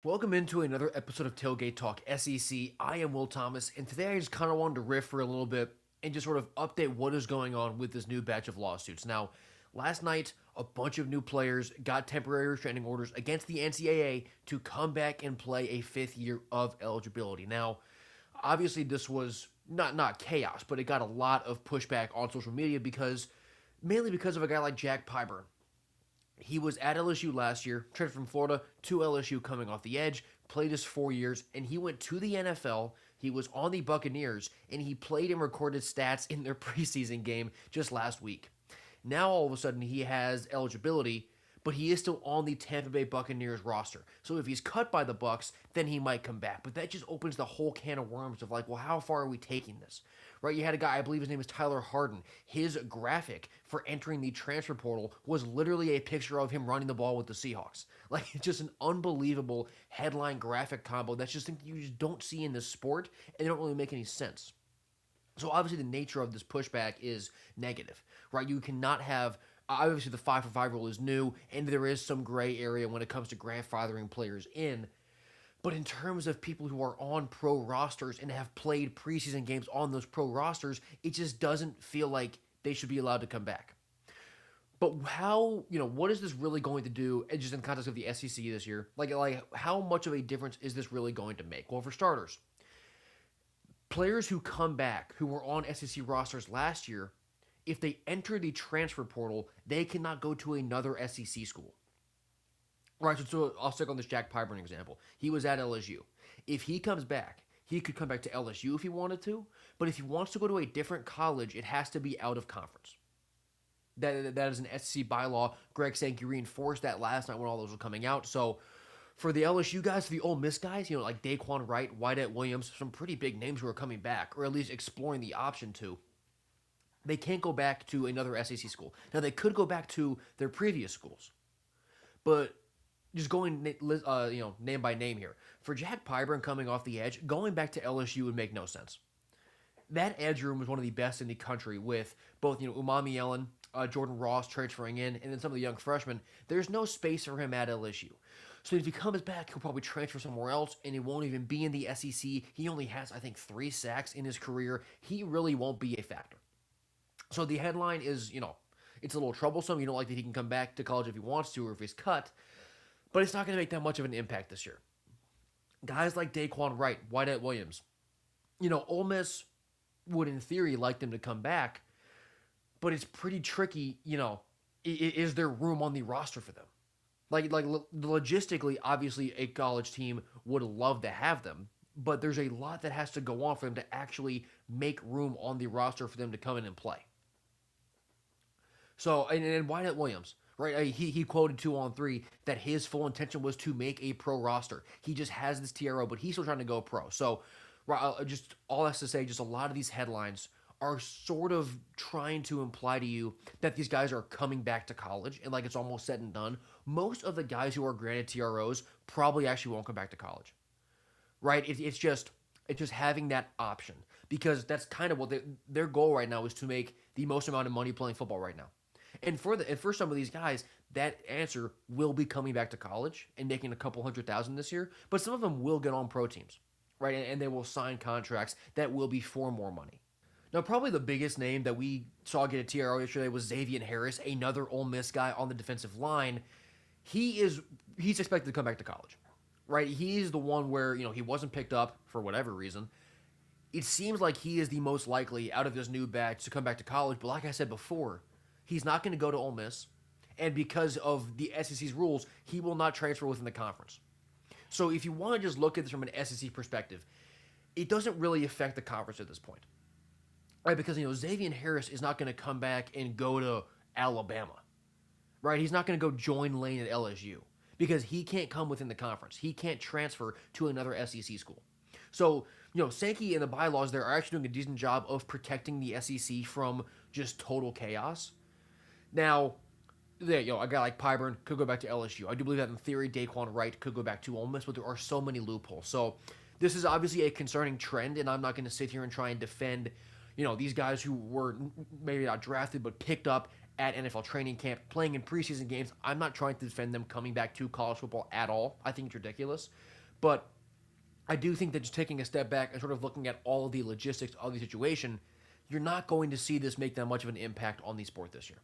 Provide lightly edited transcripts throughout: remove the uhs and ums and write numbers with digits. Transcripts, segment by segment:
Welcome into another episode of Tailgate Talk SEC. I am Will Thomas, and today I just kind of wanted to riff for a little bit and just sort of update what is going on with this new batch of lawsuits. Now, last night, a bunch of new players got temporary restraining orders against the NCAA to come back and play a fifth year of eligibility. Now, obviously, this was not chaos, but it got a lot of pushback on social media mainly because of a guy like Jack Pyburn. He was at LSU last year, traded from Florida to LSU coming off the edge, played his 4 years, and he went to the NFL. He was on the Buccaneers, and he played and recorded stats in their preseason game just last week. Now, all of a sudden, he has eligibility, but he is still on the Tampa Bay Buccaneers roster. So if he's cut by the Bucks, then he might come back. But that just opens the whole can of worms of like, well, how far are we taking this? Right? You had a guy, I believe his name is Tyler Harden. His graphic for entering the transfer portal was literally a picture of him running the ball with the Seahawks. Like, it's just an unbelievable headline graphic combo that's just something you just don't see in this sport, and they don't really make any sense. So obviously the nature of this pushback is negative, right? You cannot have obviously the 5-for-5 rule is new, and there is some gray area when it comes to grandfathering players in. But in terms of people who are on pro rosters and have played preseason games on those pro rosters, it just doesn't feel like they should be allowed to come back. But what is this really going to do, just in the context of the SEC this year? Like, how much of a difference is this really going to make? Well, for starters, players who come back who were on SEC rosters last year, if they enter the transfer portal, they cannot go to another SEC school. Right, so I'll stick on this Jack Pyburn example. He was at LSU. If he comes back, he could come back to LSU if he wanted to, but if he wants to go to a different college, it has to be out of conference. That is an SEC bylaw. Greg Sankey reinforced that last night when all those were coming out. So for the LSU guys, for the Ole Miss guys, like Daquan Wright, Wyatt Williams, some pretty big names who are coming back, or at least exploring the option to, they can't go back to another SEC school. Now, they could go back to their previous schools, but just going name by name here. For Jack Pyburn coming off the edge, going back to LSU would make no sense. That edge room was one of the best in the country with both Umami Ellen, Jordan Ross transferring in, and then some of the young freshmen. There's no space for him at LSU. So if he comes back, he'll probably transfer somewhere else, and he won't even be in the SEC. He only has, I think, 3 sacks in his career. He really won't be a factor. So the headline is, it's a little troublesome. You don't like that he can come back to college if he wants to or if he's cut, but it's not going to make that much of an impact this year. Guys like Daquan Wright, Wyatt Williams, Ole Miss would in theory like them to come back, but it's pretty tricky. Is there room on the roster for them? Like logistically, obviously, a college team would love to have them, but there's a lot that has to go on for them to actually make room on the roster for them to come in and play. So, and Wyatt Williams, right? He quoted 2 on 3 that his full intention was to make a pro roster. He just has this TRO, but he's still trying to go pro. So, just all that's to say, just a lot of these headlines are sort of trying to imply to you that these guys are coming back to college and like it's almost said and done. Most of the guys who are granted TROs probably actually won't come back to college, right? It's just having that option because that's kind of what their goal right now is to make the most amount of money playing football right now. And for some of these guys, that answer will be coming back to college and making a couple 100,000 this year. But some of them will get on pro teams, right? And they will sign contracts that will be for more money. Now, probably the biggest name that we saw get a TRO yesterday was Xavier Harris, another Ole Miss guy on the defensive line. He's expected to come back to college, right? He's the one where he wasn't picked up for whatever reason. It seems like he is the most likely out of this new batch to come back to college. But like I said before, he's not going to go to Ole Miss, and because of the SEC's rules, he will not transfer within the conference. So if you want to just look at this from an SEC perspective, it doesn't really affect the conference at this point, right? Because Xavier Harris is not going to come back and go to Alabama, right? He's not going to go join Lane at LSU because he can't come within the conference. He can't transfer to another SEC school. So Sankey and the bylaws there are actually doing a decent job of protecting the SEC from just total chaos. Now, a guy like Pyburn could go back to LSU. I do believe that in theory, Daquan Wright could go back to Ole Miss, but there are so many loopholes. So this is obviously a concerning trend, and I'm not going to sit here and try and defend, these guys who were maybe not drafted but picked up at NFL training camp, playing in preseason games. I'm not trying to defend them coming back to college football at all. I think it's ridiculous. But I do think that just taking a step back and sort of looking at all of the logistics of the situation, you're not going to see this make that much of an impact on the sport this year.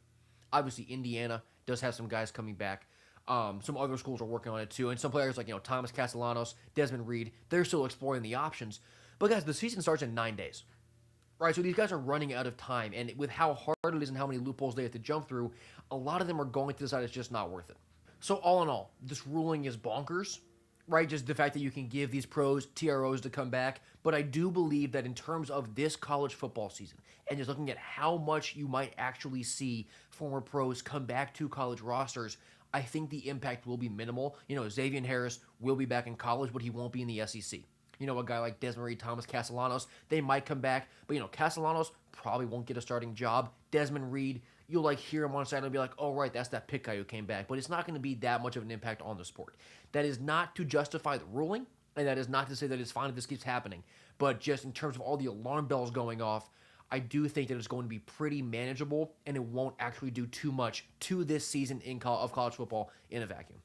Obviously, Indiana does have some guys coming back. Some other schools are working on it too, and some players like Thomas Castellanos, Desmond Reed, they're still exploring the options. But guys, the season starts in 9 days, right? So these guys are running out of time, and with how hard it is and how many loopholes they have to jump through, a lot of them are going to decide it's just not worth it. So all in all, this ruling is bonkers, right? Just the fact that you can give these pros TROs to come back. But I do believe that in terms of this college football season, and just looking at how much you might actually see former pros come back to college rosters, I think the impact will be minimal. Xavier Harris will be back in college, but he won't be in the SEC. A guy like Desmond Reed, Thomas Castellanos, they might come back, but Castellanos probably won't get a starting job. Desmond Reed, you'll hear him on side and be like, oh right, that's that pick guy who came back, but it's not going to be that much of an impact on the sport. That is not to justify the ruling, and that is not to say that it's fine if this keeps happening, but just in terms of all the alarm bells going off, I do think that it's going to be pretty manageable, and it won't actually do too much to this season of college football in a vacuum.